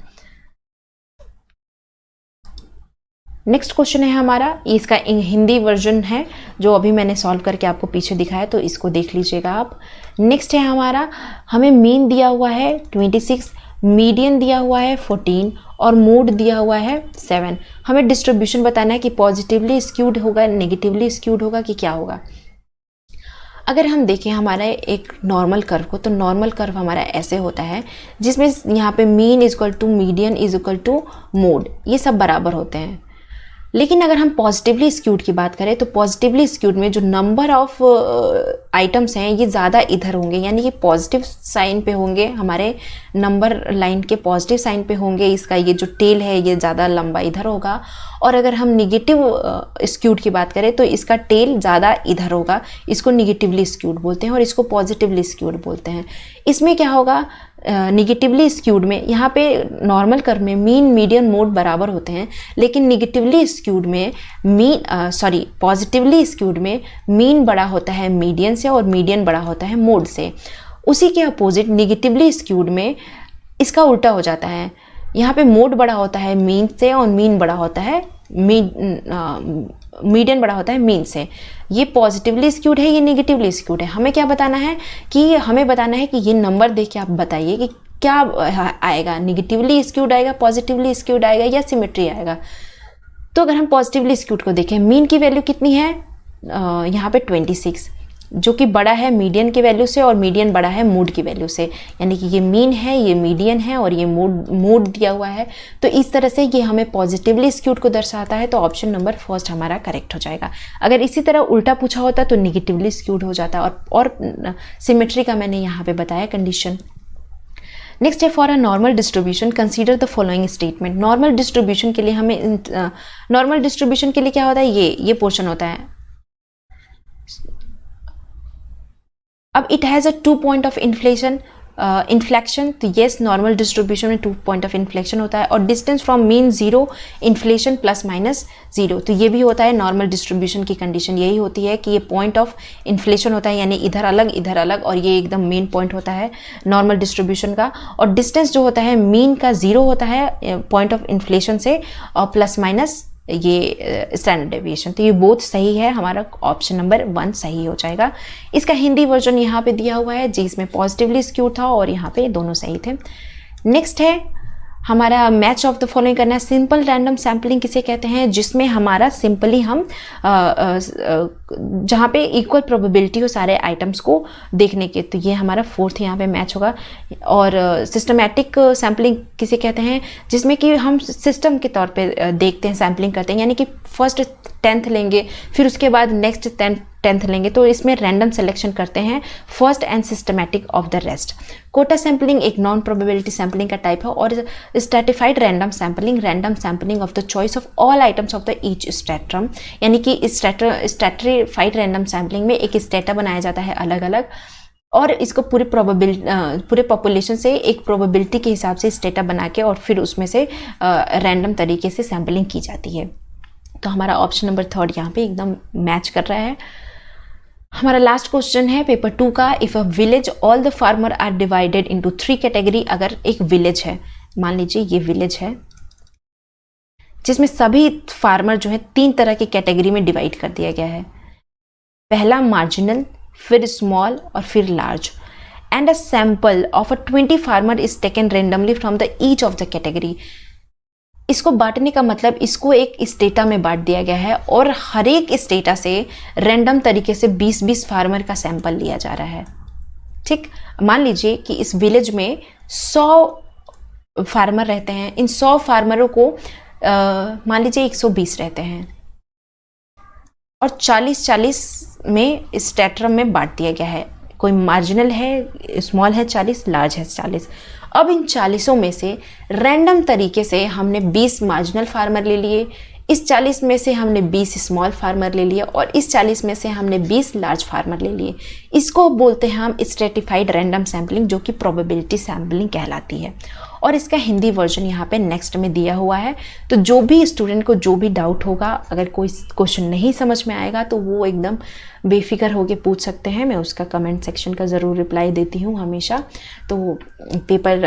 नेक्स्ट क्वेश्चन है हमारा, इसका हिंदी वर्जन है जो अभी मैंने सॉल्व करके आपको पीछे दिखाया, तो इसको देख लीजिएगा आप। नेक्स्ट है हमारा, हमें मीन दिया हुआ है 26, मीडियन दिया हुआ है 14 और मोड दिया हुआ है 7। हमें डिस्ट्रीब्यूशन बताना है कि पॉजिटिवली स्क्यूड होगा, नेगेटिवली स्क्यूड होगा कि क्या होगा। अगर हम देखें हमारा एक नॉर्मल कर्व को, तो नॉर्मल कर्व हमारा ऐसे होता है जिसमें यहाँ पे mean is equal to median is equal to mode, ये सब बराबर होते हैं। लेकिन अगर हम पॉजिटिवली स्क्यूड की बात करें तो पॉजिटिवली स्क्यूड में जो नंबर ऑफ आइटम्स हैं ये ज़्यादा इधर होंगे, यानी कि पॉजिटिव साइन पे होंगे, हमारे नंबर लाइन के पॉजिटिव साइन पे होंगे, इसका ये जो टेल है ये ज़्यादा लंबा इधर होगा। और अगर हम निगेटिव स्क्यूड की बात करें तो इसका टेल ज़्यादा इधर होगा, इसको निगेटिवली स्क्यूड बोलते हैं और इसको पॉजिटिवली स्क्यूड बोलते हैं। इसमें क्या होगा, निगेटिवली स्क्यूड में यहाँ पे नॉर्मल कर्व में मीन मीडियन मोड बराबर होते हैं, लेकिन निगेटिवली स्क्यूड में पॉजिटिवली स्क्यूड में मीन बड़ा होता है मीडियन से और मीडियन बड़ा होता है मोड से। उसी के अपोजिट निगेटिवली स्क्यूड में इसका उल्टा हो जाता है, यहाँ पे मोड बड़ा होता है मीन से और मीन बड़ा होता है मीडियन बड़ा होता है मीन से। ये पॉजिटिवली स्क्यूड है, ये निगेटिवली स्क्यूड है। हमें क्या बताना है कि ये नंबर देख के आप बताइए कि क्या आएगा, निगेटिवली स्क्यूड आएगा, पॉजिटिवली स्क्यूड आएगा या सिमेट्री आएगा। तो अगर हम पॉजिटिवली स्क्यूड को देखें, मीन की वैल्यू कितनी है यहाँ पे 26, जो कि बड़ा है मीडियन की वैल्यू से और मीडियन बड़ा है मूड की वैल्यू से, यानी कि ये मीन है, ये मीडियन है और ये मूड दिया हुआ है। तो इस तरह से ये हमें पॉजिटिवली स्क्यूड को दर्शाता है, तो ऑप्शन नंबर फर्स्ट हमारा करेक्ट हो जाएगा। अगर इसी तरह उल्टा पूछा होता तो निगेटिवली स्क्यूड हो जाता। और सिमेट्री का मैंने यहाँ पे बताया कंडीशन। नेक्स्ट है for a normal distribution consider the following statement. Normal distribution के लिए हमें नॉर्मल डिस्ट्रीब्यूशन के लिए क्या होता है, ये पोर्शन होता है। अब it has a 2 point of inflection, तो येस नॉर्मल डिस्ट्रीब्यूशन में 2 पॉइंट ऑफ इन्फ्लेक्शन होता है। और distance from mean 0, inflation plus minus 0, तो ये भी होता है। नॉर्मल डिस्ट्रीब्यूशन की कंडीशन यही होती है कि ये पॉइंट ऑफ इन्फ्लेशन होता है, यानी इधर अलग और ये एकदम मेन पॉइंट होता है नॉर्मल डिस्ट्रीब्यूशन का। और डिस्टेंस जो होता है मीन का 0 होता है पॉइंट ऑफ इन्फ्लेशन से, और प्लस माइनस ये स्टैंडर्ड डेविएशन। तो ये बोथ सही है, हमारा ऑप्शन नंबर 1 सही हो जाएगा। इसका हिंदी वर्जन यहाँ पे दिया हुआ है जिसमें पॉजिटिवली स्क्यूड था और यहाँ पे दोनों सही थे। नेक्स्ट है हमारा मैच ऑफ द फॉलोइंग करना है। सिंपल रैंडम सैम्पलिंग किसे कहते हैं, जिसमें हमारा सिंपली हम जहाँ पे इक्वल प्रोबेबिलिटी हो सारे आइटम्स को देखने के, तो ये हमारा फोर्थ यहाँ पे मैच होगा। और सिस्टमैटिक सैम्पलिंग किसे कहते हैं, जिसमें कि हम सिस्टम के तौर पे देखते हैं, सैम्पलिंग करते हैं, यानी कि फर्स्ट 10th लेंगे, फिर उसके बाद नेक्स्ट 10th लेंगे, तो इसमें रैंडम सिलेक्शन करते हैं first and systematic of the rest. Quota sampling एक नॉन प्रोबेबिलिटी सैम्पलिंग का टाइप है। और stratified random sampling of the choice of all items of the each stratum, यानी कि स्ट्रैटिफाइड रैंडम सैम्पलिंग में एक स्टेटा बनाया जाता है अलग अलग, और इसको पूरे पॉपुलेशन से एक प्रोबेबिलिटी के हिसाब से स्टेटा बना के और फिर उसमें से रैंडम तरीके से सैम्पलिंग की जाती है। तो हमारा ऑप्शन नंबर 3 यहाँ पे एकदम मैच कर रहा है। हमारा लास्ट क्वेश्चन है पेपर 2 का। If a village all the farmer are divided into 3 category. अगर एक विलेज है, मान लीजिए ये विलेज है जिसमें सभी फार्मर जो है 3 तरह की कैटेगरी में डिवाइड कर दिया गया है। पहला मार्जिनल, फिर स्मॉल और फिर large. And a sample of a 20 farmer is taken randomly from the each of the category. इसको बांटने का मतलब इसको एक स्टेटा में बांट दिया गया है और हर एक स्टेटा से रैंडम तरीके से 20-20 फार्मर का सैंपल लिया जा रहा है। ठीक, मान लीजिए कि इस विलेज में 100 फार्मर रहते हैं। इन 100 फार्मरों को मान लीजिए 120 रहते हैं और 40-40 में स्टेट्रम में बांट दिया गया है। कोई मार्जिनल है, स्मॉल है 40, लार्ज है 40। अब इन 40 में से रैंडम तरीके से हमने 20 मार्जिनल फार्मर ले लिए, इस 40 में से हमने 20 स्मॉल फार्मर ले लिए और इस 40 में से हमने 20 लार्ज फार्मर ले लिए। इसको बोलते हैं हम स्ट्रैटिफाइड रैंडम सैम्पलिंग, जो कि प्रोबेबिलिटी सैम्पलिंग कहलाती है। और इसका हिंदी वर्जन यहाँ पे नेक्स्ट में दिया हुआ है। तो जो भी स्टूडेंट को जो भी डाउट होगा, अगर कोई क्वेश्चन नहीं समझ में आएगा तो वो एकदम बेफिक्र होके पूछ सकते हैं। मैं उसका कमेंट सेक्शन का ज़रूर रिप्लाई देती हूँ हमेशा। तो पेपर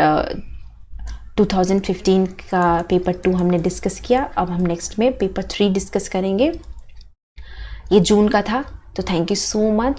2015 का पेपर 2 हमने डिस्कस किया। अब हम नेक्स्ट में पेपर 3 डिस्कस करेंगे। ये जून का था। तो थैंक यू सो मच।